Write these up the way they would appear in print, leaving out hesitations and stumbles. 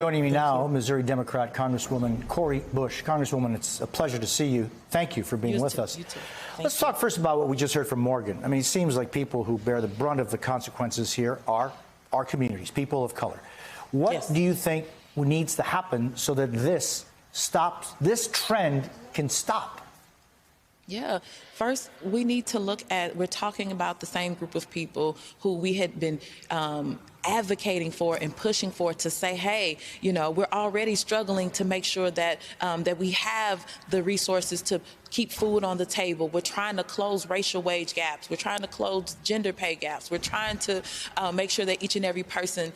Joining me now, Missouri Democrat Congresswoman Cori Bush. Congresswoman, it's a pleasure to see you. Thank you for being with us. You too. Let's talk first about what we just heard from Morgan. I mean, it seems like people who bear the brunt of the consequences here are our communities, people of color. What do you think needs to happen so that this trend can stop? Yeah. First, we need to look at, we're talking about the same group of people who we had been advocating for and pushing for to say, hey, you know, we're already struggling to make sure that that we have the resources to keep food on the table. We're trying to close racial wage gaps. We're trying to close gender pay gaps. We're trying to make sure that each and every person,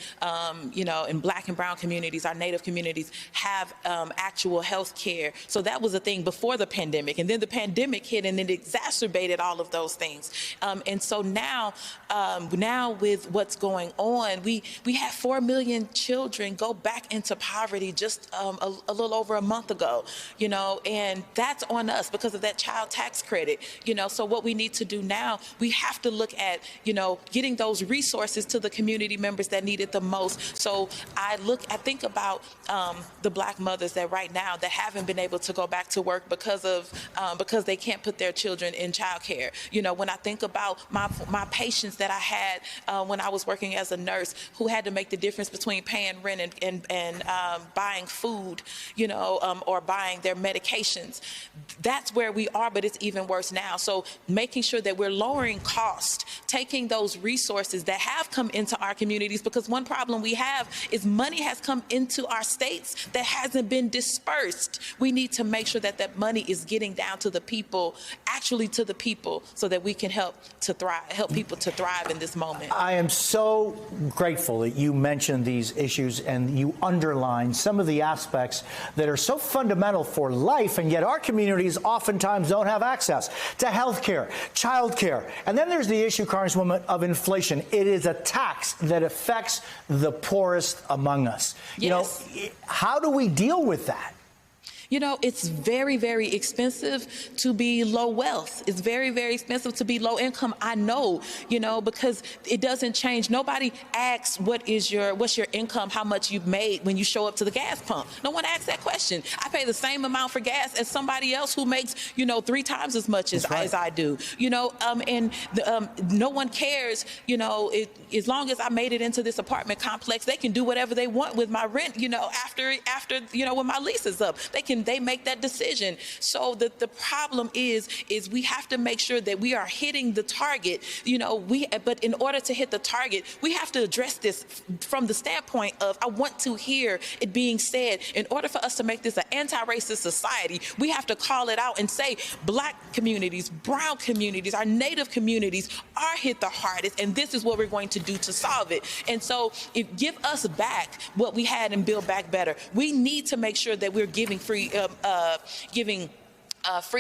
you know, in Black and brown communities, our Native communities, have actual health care. So that was a thing before the pandemic. And then the pandemic hit and it exacerbated all of those things. And so now with what's going on, we had 4 million children go back into poverty just a little over a month ago, you know, and that's on us because of that child tax credit, you know. So what we need to do now, we have to look at, you know, getting those resources to the community members that need it the most. So I think about the Black mothers that right now that haven't been able to go back to work because they can't put their children in childcare. You know, when I think about my patients that I had when I was working as a nurse who had to make the difference between paying rent and buying food, you know, or buying their medications. That's where we are, but it's even worse now. So making sure that we're lowering cost, taking those resources that have come into our communities, because one problem we have is money has come into our states that hasn't been dispersed. We need to make sure that that money is getting down to the people, actually to the people, so that we can help people to thrive in this moment. I am so grateful that you mentioned these issues and you underline some of the aspects that are so fundamental for life, and yet our communities oftentimes don't have access to health care, child care. And then there's the issue, Congresswoman, of inflation. It is a tax that affects the poorest among us. Yes. You know, how do we deal with that? You know, it's very, very expensive to be low wealth. It's very, very expensive to be low income. I know, you know, because it doesn't change. Nobody asks what's your income, how much you've made when you show up to the gas pump. No one asks that question. I pay the same amount for gas as somebody else who makes, you know, 3 times as much as I do. You know, no one cares, you know, as long as I made it into this apartment complex, they can do whatever they want with my rent, you know, after you know, when my lease is up. They make that decision. So the problem is we have to make sure that we are hitting the target, you know, but in order to hit the target, we have to address this from the standpoint of, I want to hear it being said, in order for us to make this an anti-racist society, we have to call it out and say Black communities, brown communities, our Native communities are hit the hardest, and this is what we're going to do to solve it. And so give us back what we had and build back better. We need to make sure that we're giving free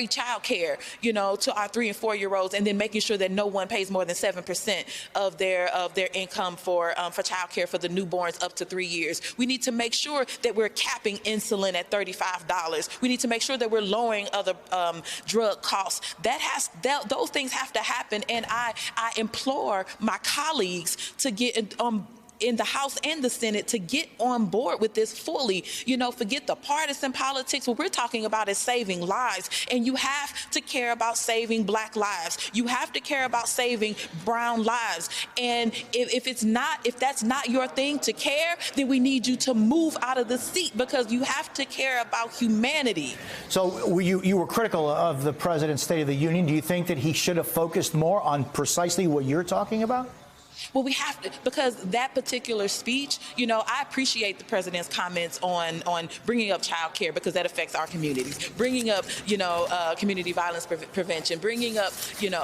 child care, you know, to our 3- and 4-year-olds, and then making sure that no one pays more than 7% of their income for child care for the newborns up to 3 years. We need to make sure that we're capping insulin at $35. We need to make sure that we're lowering other drug costs. Those things have to happen, and I implore my colleagues to get in the House and the Senate to get on board with this fully. You know, forget the partisan politics. What we're talking about is saving lives, and you have to care about saving Black lives. You have to care about saving brown lives. And if that's not your thing to care, then we need you to move out of the seat, because you have to care about humanity. So you were critical of the President's State of the Union. Do you think that he should have focused more on precisely what you're talking about? Well, we have to, because that particular speech, you know, I appreciate the president's comments on bringing up child care, because that affects our communities, bringing up, you know, community violence prevention, bringing up, you know,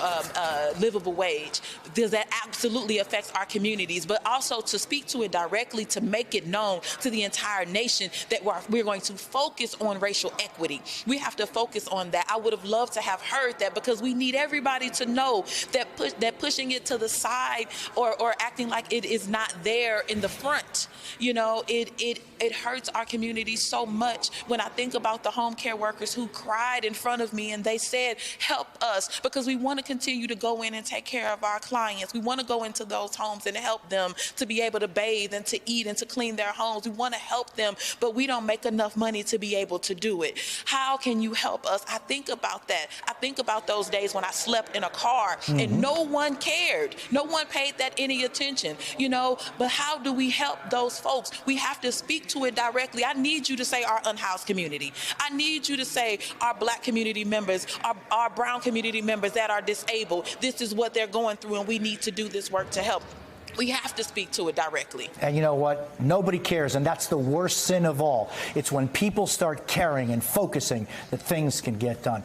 livable wage, because that absolutely affects our communities, but also to speak to it directly, to make it known to the entire nation that we're going to focus on racial equity. We have to focus on that. I would have loved to have heard that, because we need everybody to know that pushing it to the side or or acting like it is not there in the front. You know, it hurts our community so much when I think about the home care workers who cried in front of me and they said, help us, because we want to continue to go in and take care of our clients. We want to go into those homes and help them to be able to bathe and to eat and to clean their homes. We want to help them, but we don't make enough money to be able to do it. How can you help us? I think about that. I think about those days when I slept in a car and no one cared. No one paid that any attention, you know, but how do we help those folks? We have to speak to it directly. I need you to say our unhoused community. I need you to say our Black community members, our brown community members that are disabled. This is what they're going through and we need to do this work to help. We have to speak to it directly. And you know what? Nobody cares, and that's the worst sin of all. It's when people start caring and focusing that things can get done.